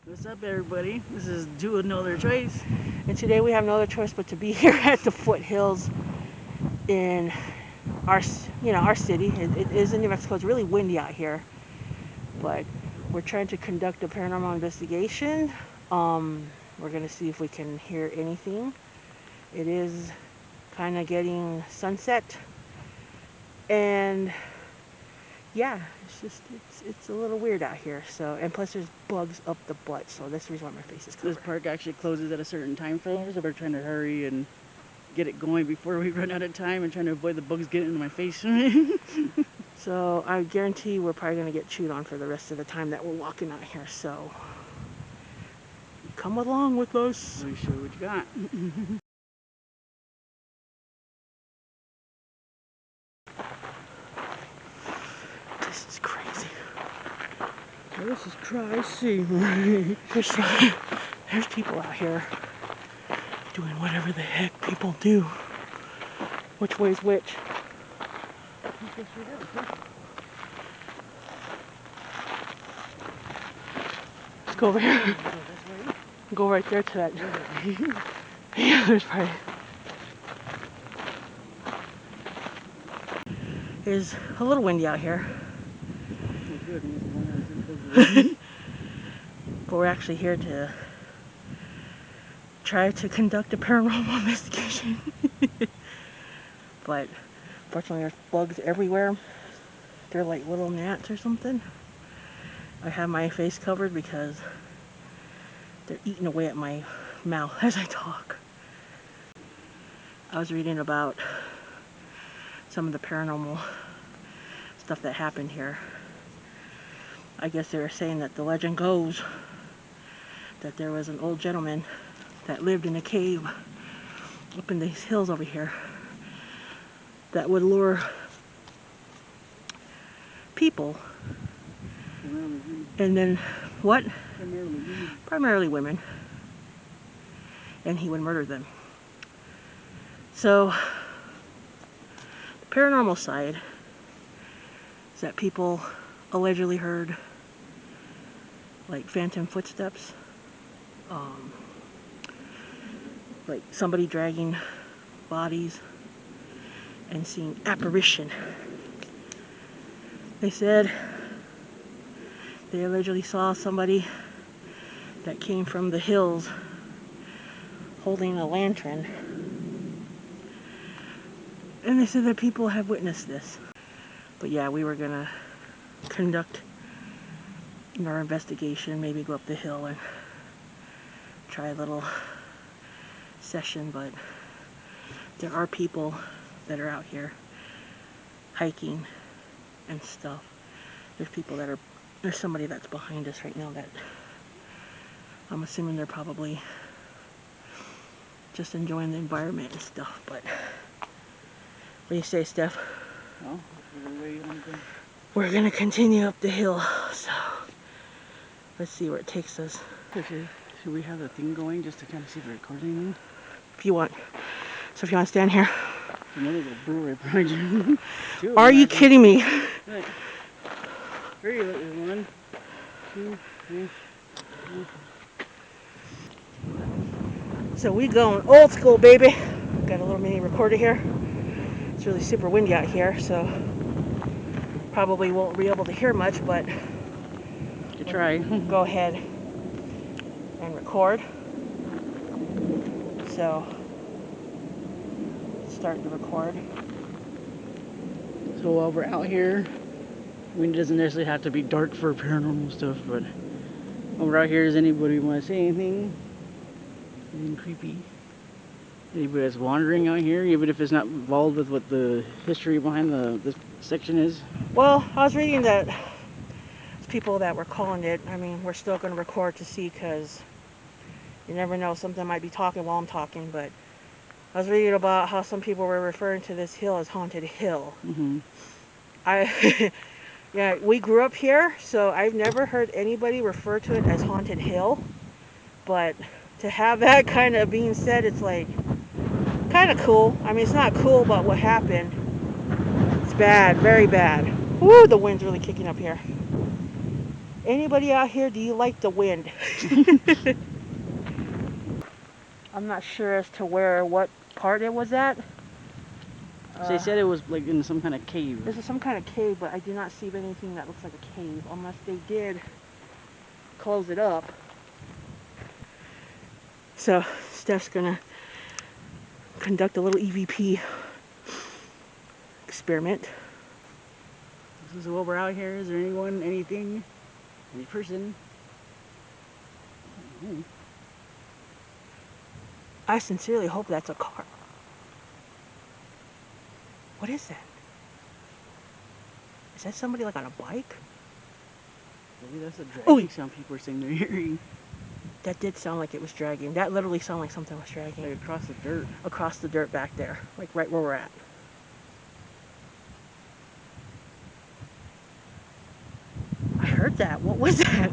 What's up, everybody? This is Do Another Choice, and today we have no other choice but to be here at the Foothills in our city. It is in New Mexico. It's really windy out here, but we're trying to conduct a paranormal investigation. We're gonna see if we can hear anything. It is kind of getting sunset, and yeah, it's a little weird out here. So, and plus there's bugs up the butt, so that's the reason why my face is covered. This park actually closes at a certain time frame, so we're trying to hurry and get it going before we run out of time and trying to avoid the bugs getting into my face. So I guarantee we're probably gonna get chewed on for the rest of the time that we're walking out here. So come along with us. Let me show you what you got. This is crazy. This is crazy. There's people out here doing whatever the heck people do. Which way's which? Let's go over here. Go right there to that. Yeah, there's probably. It's a little windy out here. But we're actually here to try to conduct a paranormal investigation. But fortunately there's bugs everywhere. They're like little gnats or something. I have my face covered because they're eating away at my mouth as I talk. I was reading about some of the paranormal stuff that happened here. I guess they were saying that the legend goes that there was an old gentleman that lived in a cave up in these hills over here that would lure people. And then what? Primarily women. And he would murder them. So the paranormal side is that people allegedly heard like phantom footsteps, like somebody dragging bodies, and seeing apparition. They said they allegedly saw somebody that came from the hills holding a lantern. And they said that people have witnessed this. But yeah, we were gonna conduct our investigation, maybe go up the hill and try a little session, but there are people that are out here hiking and stuff. There's somebody that's behind us right now that I'm assuming they're probably just enjoying the environment and stuff, but what do you say, Steph? Well, we're gonna continue up the hill, so let's see where it takes us. Okay, should we have the thing going just to kind of see if it records anything? If you want. So if you want to stand here. Another little brew right behind you. Are you kidding me? Right. Three, there's 1, 2, 3, 4. So we going old school, baby. Got a little mini recorder here. It's really super windy out here, so probably won't be able to hear much, but you try. Go ahead and record. So start the record. So while we're out here, I mean, it doesn't necessarily have to be dark for paranormal stuff, but while we're out here, does anybody want to say anything? Anything creepy? Anybody that's wandering out here, even if it's not involved with what the history behind this section is? Well, I was reading that people that were calling it, I mean, we're still going to record to see, because you never know, something might be talking while I'm talking, but I was reading about how some people were referring to this hill as Haunted Hill. Mm-hmm. Yeah, we grew up here, so I've never heard anybody refer to it as Haunted Hill, but to have that kind of being said, it's like kind of cool. I mean, it's not cool, but what happened, it's bad, very bad. Woo, the wind's really kicking up here. Anybody out here, do you like the wind? I'm not sure as to what part it was at. So they said it was like in some kind of cave. This is some kind of cave, but I do not see anything that looks like a cave, unless they did close it up. So Steph's gonna conduct a little EVP experiment. This is what we're out here. Is there anyone, anything, any person? I sincerely hope that's a car. What is that? Is that somebody like on a bike? Maybe that's a dragging sound people are saying they're hearing. That did sound like it was dragging. That literally sounded like something was dragging. Like across the dirt. Across the dirt back there. Like right where we're at. I heard that. What was that?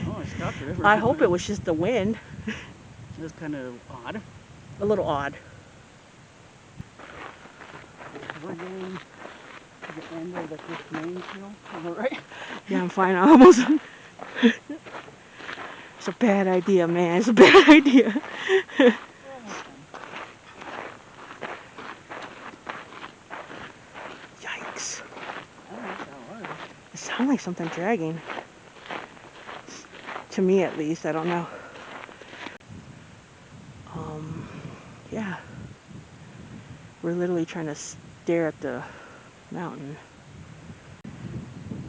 Oh, I stopped it. I hope it was just the wind. It was kind of odd. A little odd. We're getting to the end of the fifth main channel. Is that right? Yeah, I'm fine. I almost. It's a bad idea, man. It's a bad idea. Yikes. It sounded like something dragging. To me, at least. I don't know. Yeah. We're literally trying to stare at the mountain.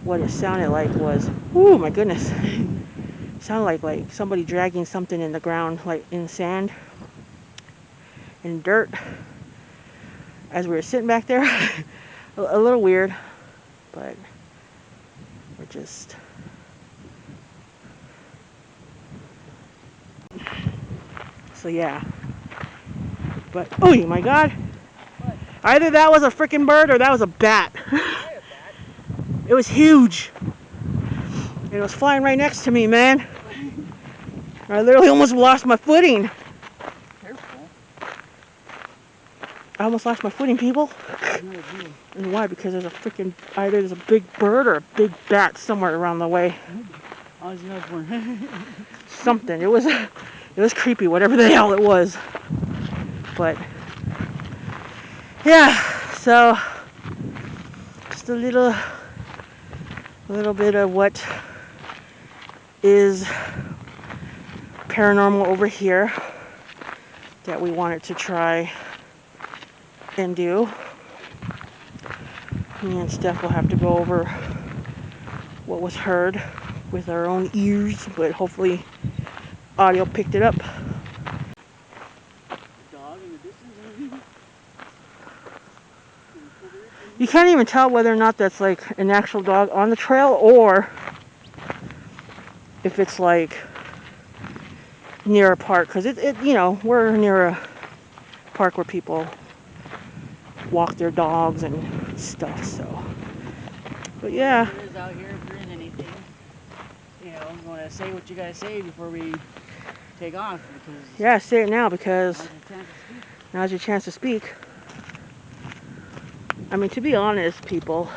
What it sounded like was, oh my goodness. It sounded like somebody dragging something in the ground, like in sand and dirt. As we were sitting back there, a little weird, but we're just. So yeah. But oh my God! What? Either that was a freaking bird or that was a bat. It was huge. And it was flying right next to me, man. I literally almost lost my footing. Careful. I almost lost my footing, people. And why? Because there's a freaking, either there's a big bird or a big bat somewhere around the way. Something. It was creepy, whatever the hell it was. But yeah, so just a little bit of what is paranormal over here that we wanted to try and do. Me and Steph will have to go over what was heard with our own ears, but hopefully audio picked it up. You can't even tell whether or not that's like an actual dog on the trail or if it's like near a park, because it you know, we're near a park where people walk their dogs and stuff, so. But yeah. There is out here, if there is anything, you know, you want to say what you gotta say before we take off, because yeah, say it now, because now's your chance to speak. I mean, to be honest, people,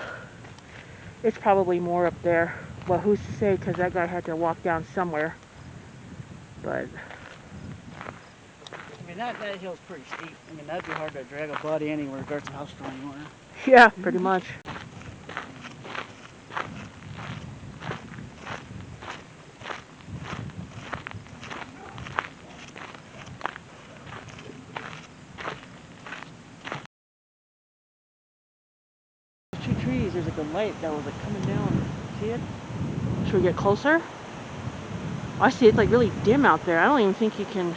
it's probably more up there. Well, who's to say, because that guy had to walk down somewhere. But I mean, that hill's pretty steep. I mean, that'd be hard to drag a body anywhere, regardless of how strong you are. yeah, pretty much. Two trees, there's like a light that was like coming down. See it? Should we get closer? I see it's like really dim out there. I don't even think you can.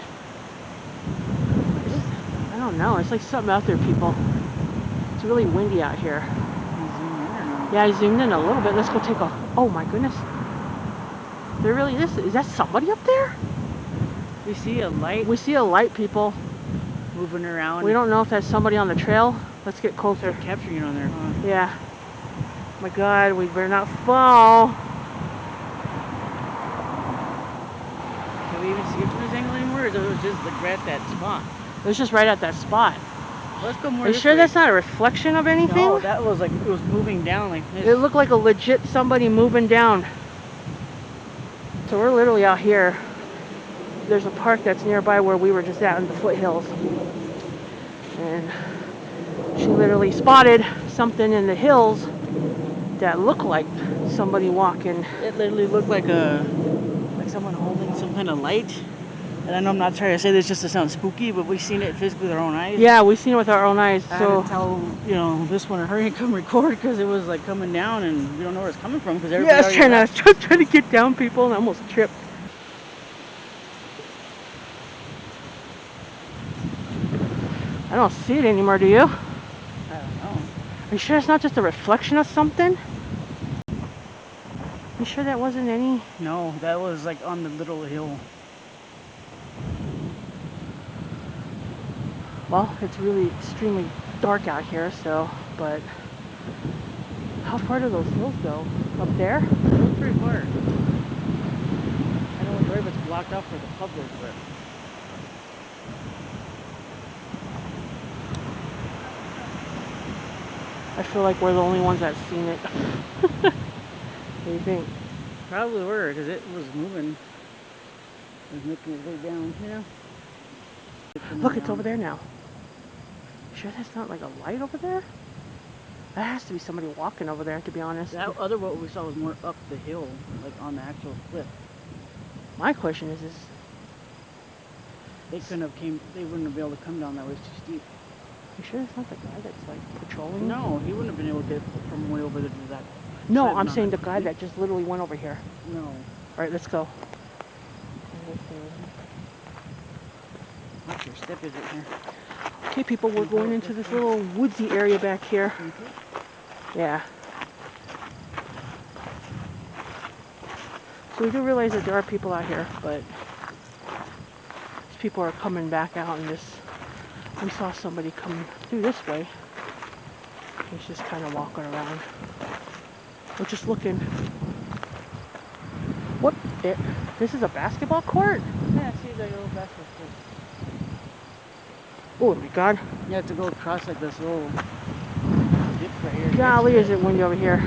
I don't know. It's like something out there, people. It's really windy out here. Yeah, I zoomed in a little bit. Let's go take a. Oh my goodness. There really is. Is that somebody up there? We see a light. We see a light, people. Moving around. We don't know if that's somebody on the trail. Let's get closer. They're capturing it on there, huh? Yeah. Oh my God, we better not fall. Can we even see it from this angle anymore, or it was just like right at that spot? It was just right at that spot. Let's go more. Are you sure that's not a reflection of anything? No, that was like, it was moving down like this. It looked like a legit somebody moving down. So we're literally out here. There's a park that's nearby where we were just at in the foothills. And she literally spotted something in the hills that looked like somebody walking. It literally looked like someone holding some kind of light. And I know I'm not trying to say this just to sound spooky, but we've seen it physically with our own eyes. Yeah, we've seen it with our own eyes. I So had to tell, you know, this one to hurry and come record because it was like coming down and we don't know where it's coming from because everybody I was trying to get down people and I almost tripped. I don't see it anymore, do you? I don't know. Are you sure it's not just a reflection of something? You sure that wasn't any? No, that was like on the little hill. Well, it's really extremely dark out here, so, but how far do those hills go? Up there? It's pretty far. I know the drive it's blocked off for the public, but I feel like we're the only ones that's seen it. What do you think? probably were because it was moving. It was making its way down, you know? Look, it's over there now. Sure that's not like a light over there? That has to be somebody walking over there, to be honest. That other what we saw was more up the hill, like on the actual cliff. My question is They couldn't have came. They wouldn't have been able to come down that way. It's too steep. you sure it's not the guy that's like patrolling? No, he wouldn't have been able to get from way over there to that. No, side, I'm not saying the that guy steep. that just literally went over here. No. Alright, let's go. What's your step is it here? Okay, people, we're going into this little woodsy area back here. Yeah. So we do realize that there are people out here, but these people are coming back out in this. We saw somebody coming through this way. He's just kind of walking around. We're just looking. What? This is a basketball court? Yeah, see the little basketball court. Oh my God. You have to go across like this little dip right here. Golly, is it windy over here?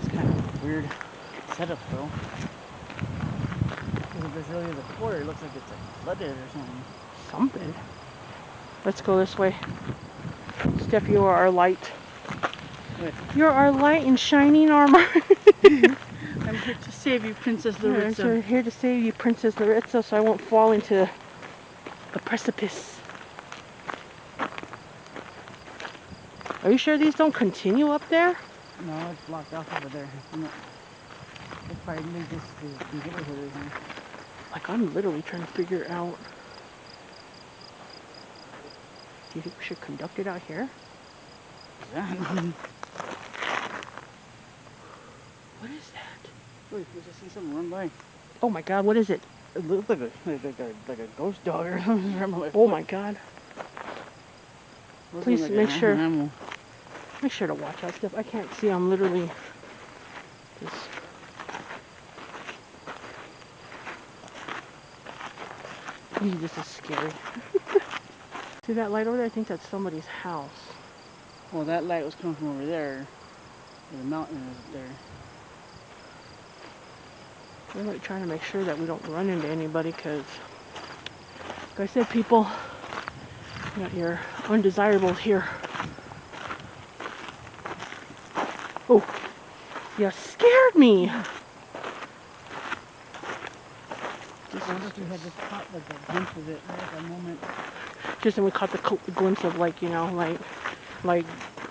It's kind of weird setup though. Because if it's really the court, it looks like it's like flooded or something. Something. Let's go this way. Steph, you are our light. What? You're our light in shining armor. I'm here to save you, Princess Laritza. I'm here to save you, Princess Laritza, so I won't fall into a precipice. Are you sure these don't continue up there? No, it's blocked off over there. No. It's probably just the neighborhood right here. Like, I'm literally trying to figure out. Do you think we should conduct it out here? Yeah. What is that? Wait, we just see something run by. Oh my God, what is it? It looks like a ghost dog or something. Oh my God. Please like make sure. Animal. Make sure to watch out, Steph. I can't see. I'm literally just. This is scary. See that light over there? I think that's somebody's house. Well, that light was coming from over there. The mountain is there. We're like trying to make sure that we don't run into anybody because, like I said, people, you got your undesirables here. Oh, you scared me. We had just caught like a glimpse of it right at that moment. Just then we caught the glimpse of like, you know, like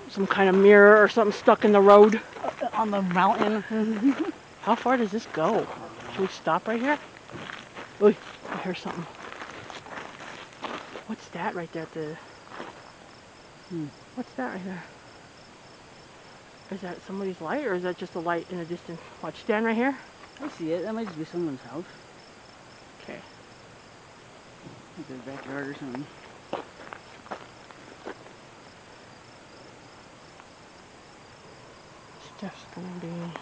some kind of mirror or something stuck in the road. On the mountain. How far does this go? Should we stop right here? Oh, I hear something. What's that right there? What's that right there? Is that somebody's light or is that just a light in the distance? Watch, stand right here. I see it. That might just be someone's house. Okay. Like their backyard or something. Steph's gonna be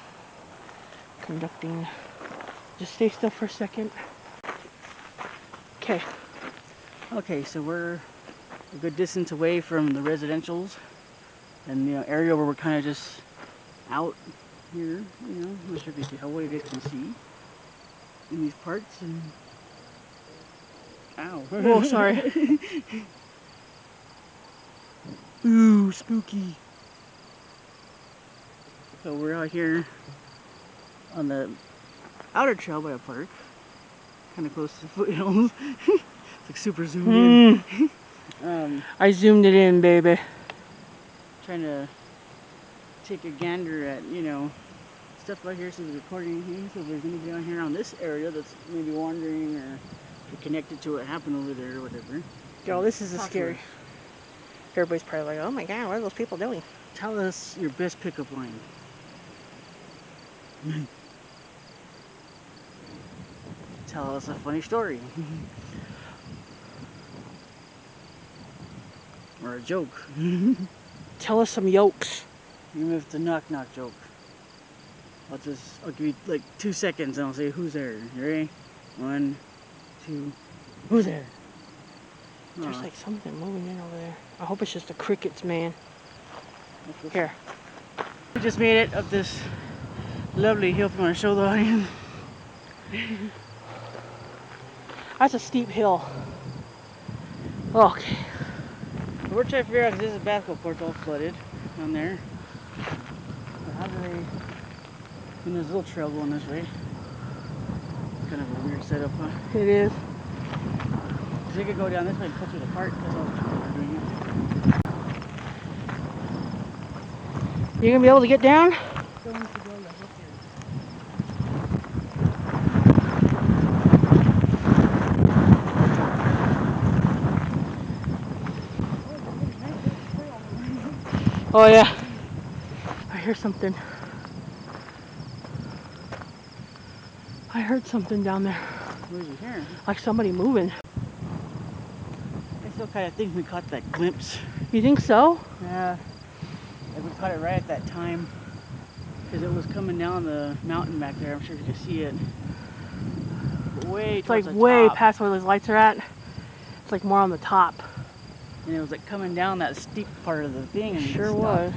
conducting. Just stay still for a second. Okay. Okay, so we're a good distance away from the residentials and the area where we're kind of just out here, you know, I'm not sure if you how well you guys can see in these parts. And ow! Oh, sorry. Ooh, spooky. So we're out here on the outer trail by a park, kind of close to the foothills. It's like super zoomed in. I zoomed it in, baby. Trying to take a gander at, you know, stuff out here so we're recording anything. So if there's anybody on here on this area that's maybe wandering or connected to what happened over there or whatever. Yo, this is Talk to scary. us. Everybody's probably like, oh my god, what are those people doing? Tell us your best pickup line. Tell us a funny story. Or a joke. Tell us some yolks. Even if it's a knock-knock joke. I'll give you like 2 seconds and I'll say who's there. You ready? 1, 2, who's there? There's like something moving in over there. I hope it's just the crickets, man. Here. We just made it up this lovely hill. If you want to show the audience. That's a steep hill. Okay. We're trying to figure out, because this is a basketball court, all flooded down there. But how do they... And there's a little trail going this way. Kind of a weird setup, huh? It is. So you could go down this way and cut through the park. That's all we're doing it. You gonna be able to get down? Oh yeah. I hear something. I heard something down there. What did you hear? Like somebody moving. I still kind of think we caught that glimpse. You think so? Yeah. Like we caught it right at that time. Because it was coming down the mountain back there. I'm sure you can see it. But way It's like towards the way top. past where those lights are at. It's like more on the top. And it was like coming down that steep part of the thing. And Sure stopped. was.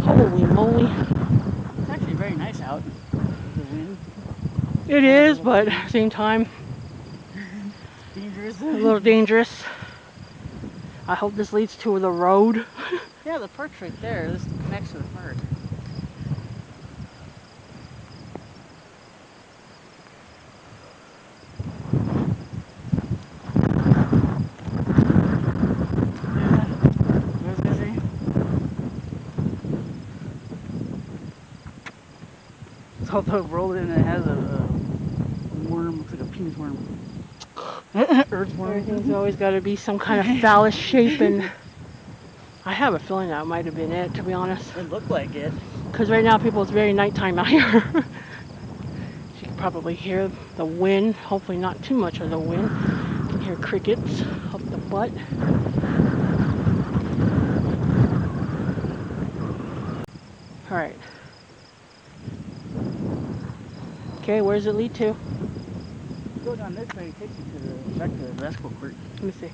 Holy moly. It's actually very nice out. The wind. It is, but at the same time, Dangerous. a little dangerous. I hope this leads to the road. Yeah, the park's right there. This connects to the park. So the roll in, it has a worm, looks like a penis worm. Earthworm. Everything's always got to be some kind of phallus shape, and I have a feeling that might have been it, to be honest. It looked like it. Because right now, people, it's very nighttime out here. You can probably hear the wind. Hopefully not too much of the wind. You can hear crickets up the butt. All right. Okay, where does it lead to? Go down this way, it takes you to the back to the basketball court. Let me see.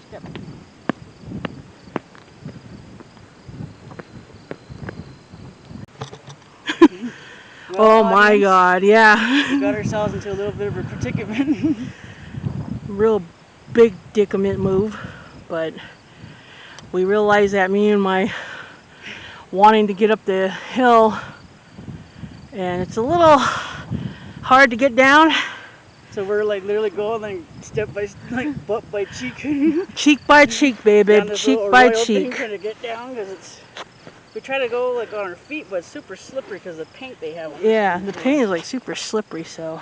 Step. Oh my God, yeah. We got ourselves into a little bit of a predicament. Real big dicament move, but we realized that me and my wanting to get up the hill, and it's a little hard to get down. So we're like literally going like step by like butt by cheek. Cheek by cheek, baby, Down this cheek little by arroyo thing, cheek. trying to get down because it's. We try to go like on our feet, but it's super slippery because of the paint they have. Yeah, the paint is like super slippery, so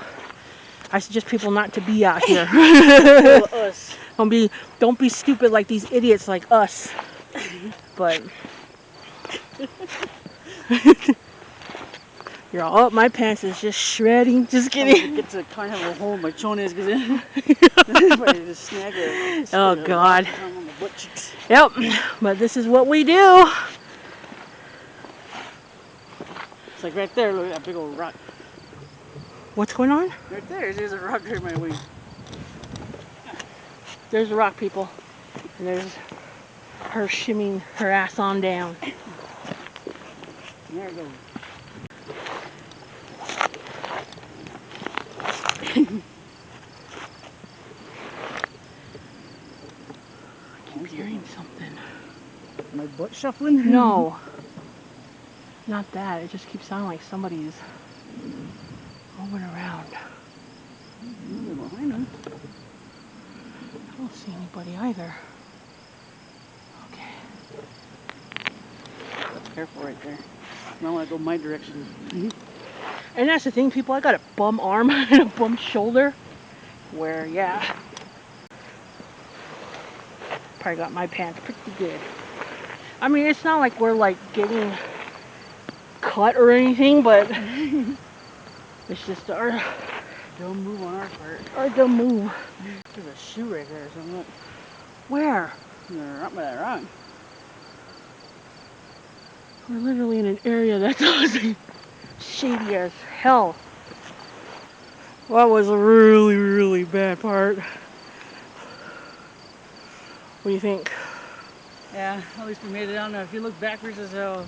I suggest people not to be out here. Us. Don't be stupid like these idiots like us. But you're all up. My pants is just shredding. Just kidding. Get to kind of have a hole in my chones because just snag it. Oh God. On the butt cheeks. Yep. But this is what we do. It's like right there. Look at that big old rock. What's going on? Right there's a rock right my way. There's the rock, people. And there's her shimmying her ass on down. There it goes. I keep hearing something. My butt shuffling? No. Not that. It just keeps sounding like somebody's moving around. Moving behind him. I don't see anybody either. Okay. Careful right there. I don't want to go my direction. And that's the thing, people. I got a bum arm and a bum shoulder. Where, yeah. Probably got my pants pretty good. I mean, it's not like we're like getting cut or anything, but it's just our Don't move on our part. Our dumb move. There's a shoe right there or something. Look. Where? Right by that rock. We're literally in an area that's shady as hell. Well, that was a really, really bad part. What do you think? Yeah, at least we made it down now. If you look backwards, is how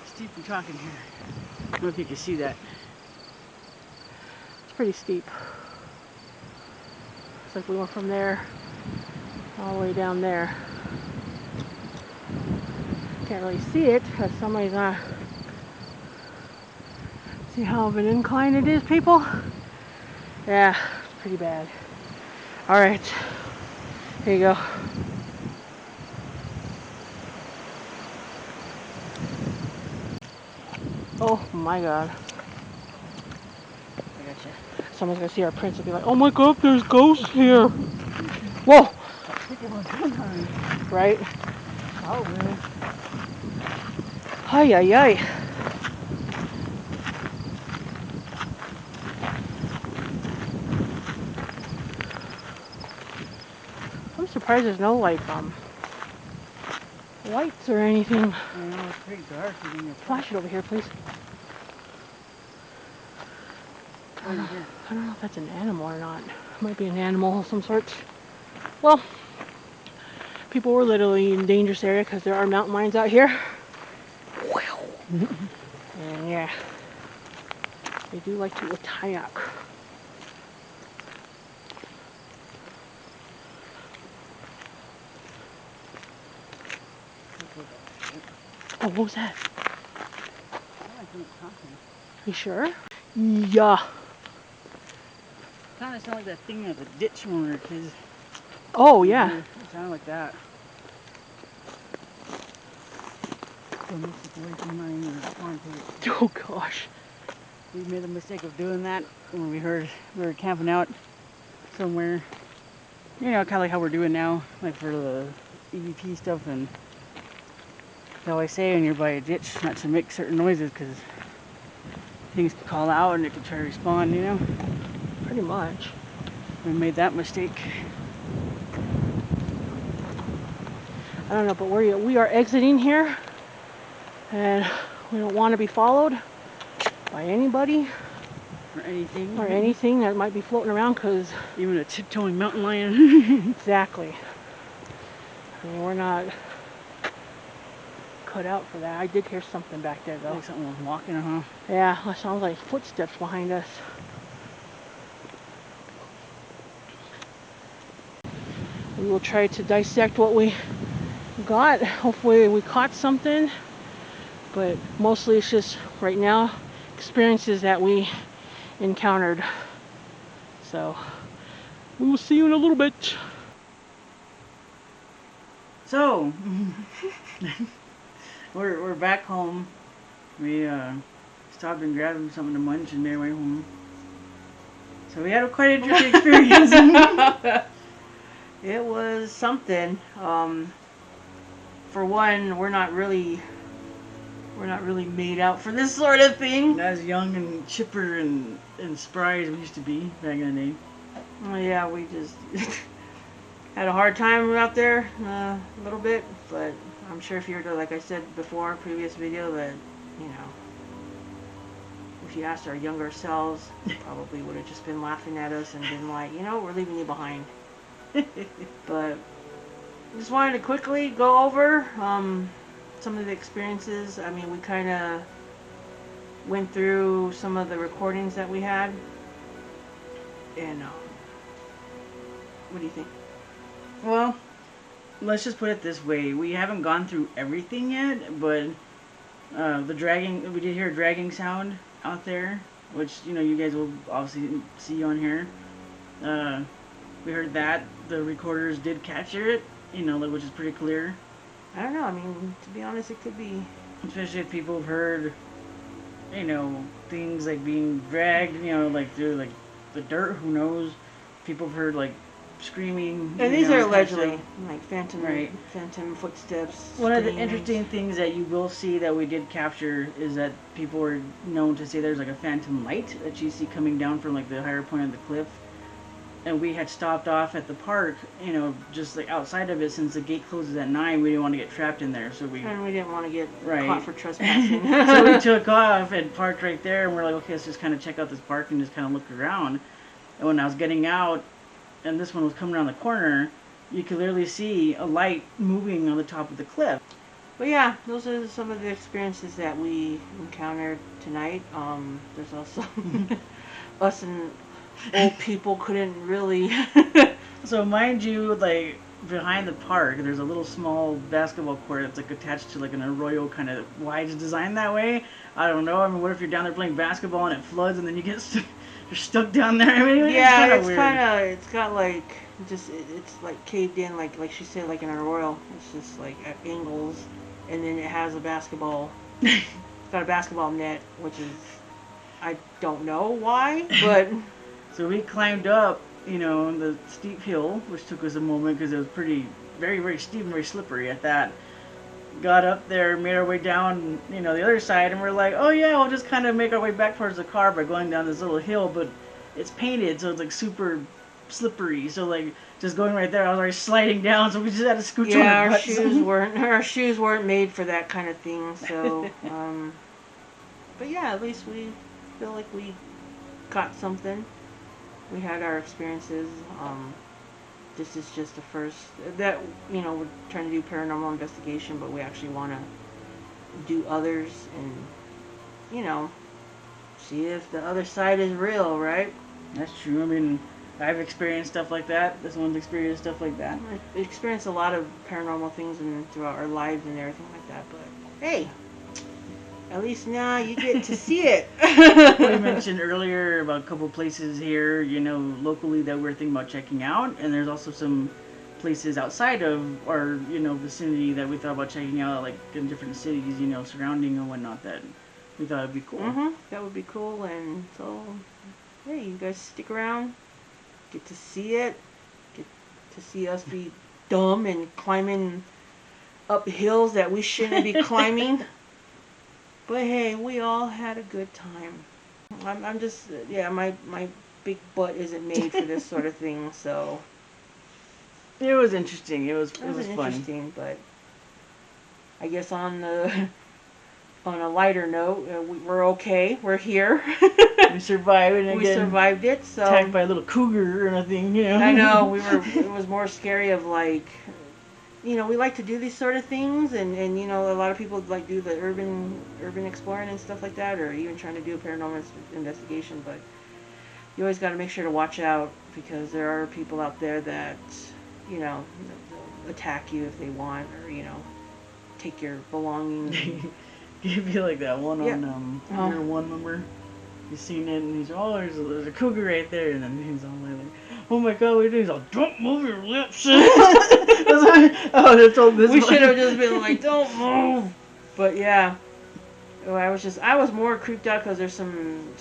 steep we're talking here. I don't know if you can see that. It's pretty steep. It's like we went from there all the way down there. Can't really see it because somebody's not. See how of an incline it is, people? Yeah, it's pretty bad. Alright, here you go. Oh my god. I gotcha. Someone's gonna see our prints and be like, oh my god, there's ghosts here. Whoa! Right? Oh, man. Ay, ay, ay. I'm surprised there's no like lights or anything. I know, it's pretty dark. Flash it over here, please. What do you hear? I don't know if that's an animal or not. It might be an animal of some sort. Well, people were literally in dangerous area because there are mountain lions out here. And yeah, they do like to attack. Oh, what was that? You sure? Yeah. Kind of sound like that thing at the ditch when we were kids. Oh, yeah. It sounded like that. Oh, gosh. We made the mistake of doing that when we were camping out somewhere. You know, kind of like how we're doing now, like for the EVP stuff. And they always say when you're by a ditch not to make certain noises because things can call out and it can try to respond, you know? Pretty much. We made that mistake. I don't know, but we are exiting here, and we don't want to be followed by anybody Or anything. That might be floating around, because even a tiptoeing mountain lion. Exactly. I mean, we're not cut out for that. I did hear something back there, though. Like something was walking, huh? Yeah, that sounds like footsteps behind us. We will try to dissect what we got. Hopefully we caught something, but mostly it's just right now experiences that we encountered. So we will see you in a little bit. So we're back home. We stopped and grabbed something to munch and made our way home. So we had a quite interesting experience. It was something. For one, we're not really made out for this sort of thing. Not as young and chipper and spry as we used to be back in the day. Oh yeah, we just had a hard time out there a little bit, but I'm sure if you were to, like I said before, previous video, that, you know, if you asked our younger selves, probably would have just been laughing at us and been like, you know, we're leaving you behind. But just wanted to quickly go over some of the experiences. I mean, we kind of went through some of the recordings that we had. And what do you think? Well, let's just put it this way. We haven't gone through everything yet, but the dragging, we did hear a dragging sound out there, which, you know, you guys will obviously see on here. We heard that. The recorders did capture it, you know, which is pretty clear. I don't know. I mean, to be honest, it could be. Especially if people have heard, you know, things like being dragged, you know, like through like the dirt. Who knows? People have heard like screaming. And these are allegedly like phantom footsteps. One of the interesting things that you will see that we did capture is that people were known to say there's like a phantom light that you see coming down from like the higher point of the cliff. And we had stopped off at the park, you know, just like outside of it, since the gate closes at 9. We didn't want to get trapped in there, and we didn't want to get caught for trespassing. So we took off and parked right there, and we're like, okay, let's just kind of check out this park and just kind of look around. And when I was getting out, and this one was coming around the corner, you could literally see a light moving on the top of the cliff. But yeah, those are some of the experiences that we encountered tonight. There's also us and old people couldn't really. So mind you, like behind the park, there's a little small basketball court that's like attached to like an arroyo kind of. Why it's designed that way? I don't know. I mean, what if you're down there playing basketball and it floods and then you get you're stuck down there? I mean, yeah, it's kind of it's got like just it's like caved in, like she said, like an arroyo. It's just like at angles, and then it has a basketball. It's got a basketball net, which is I don't know why, but. So we climbed up, you know, the steep hill, which took us a moment because it was very, very steep and very slippery at that. Got up there, made our way down, you know, the other side, and we're like, oh yeah, we'll just kind of make our way back towards the car by going down this little hill, but it's painted, so it's like super slippery. So like just going right there, I was already sliding down, so we just had to scooch on our butts. Our shoes weren't made for that kind of thing. So, but yeah, at least we feel like we caught something. We had our experiences. This is just the first that, you know, we're trying to do paranormal investigation, but we actually want to do others and, you know, see if the other side is real, right? That's true. I mean, I've experienced stuff like that. This one's experienced stuff like that. I experienced a lot of paranormal things throughout our lives and everything like that, but hey, at least now you get to see it. We mentioned earlier about a couple places here, you know, locally that we're thinking about checking out, and there's also some places outside of our, you know, vicinity that we thought about checking out, like in different cities, you know, surrounding and whatnot, that we thought would be cool. That would be cool, and so, hey, you guys stick around, get to see it, get to see us be dumb and climbing up hills that we shouldn't be climbing. But hey, we all had a good time. I'm just, yeah, my big butt isn't made for this sort of thing, so. It was interesting. It was fun. Interesting, but I guess on a lighter note, we're okay. We're here. We survived it. We survived it. So attacked by a little cougar or nothing, you know. I know. It was more scary of like. You know, we like to do these sort of things, and you know, a lot of people like do the urban exploring and stuff like that, or even trying to do a paranormal investigation. But you always got to make sure to watch out, because there are people out there that, you know, they'll attack you if they want, or you know, take your belongings. Give you like that one on Year One, remember? You seen it, and he's there's a cougar right there, and then he's all like, oh my god, what are you doing? He's all, don't move your lips. We should have just been like, don't move. But yeah, I was more creeped out because there's some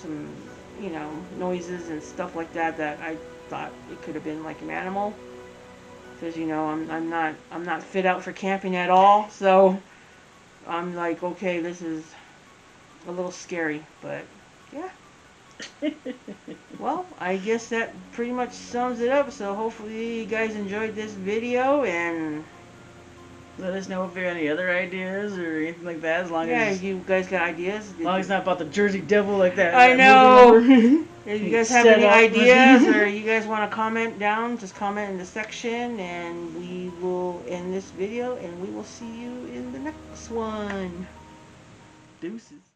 you know, noises and stuff like that I thought it could have been like an animal. Because, you know, I'm not fit out for camping at all, so I'm like, okay, this is a little scary, but yeah. Well, I guess that pretty much sums it up. So hopefully you guys enjoyed this video, and Let us know if you have any other ideas or anything like that. As long as you guys got ideas. as long as it's not about the Jersey Devil like that. I know. Movie If you guys have Set any up. ideas or you guys want to comment down, just comment in the section, and we will end this video, and we will see you in the next one. Deuces.